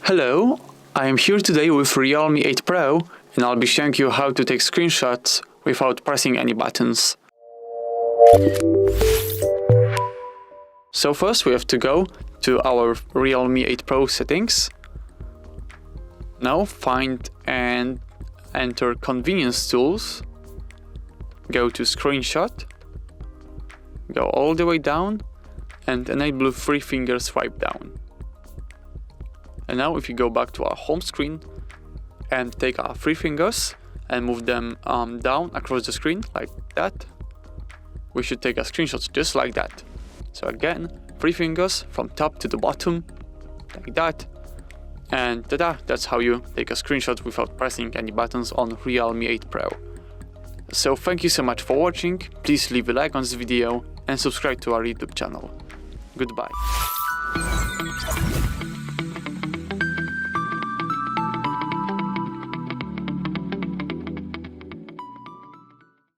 Hello, I am here today with Realme 8 Pro and I'll be showing you how to take screenshots without pressing any buttons. So first we have to go to our Realme 8 Pro settings. Now find and enter Convenience Tools. Go to Screenshot. Go all the way down and enable 3-finger swipe down. And now if you go back to our home screen and take our 3 fingers and move them down across the screen like that, we should take a screenshot just like that. So again, 3 fingers from top to the bottom, like that. And ta-da, that's how you take a screenshot without pressing any buttons on Realme 8 Pro. So thank you so much for watching, please leave a like on this video and subscribe to our YouTube channel. Goodbye.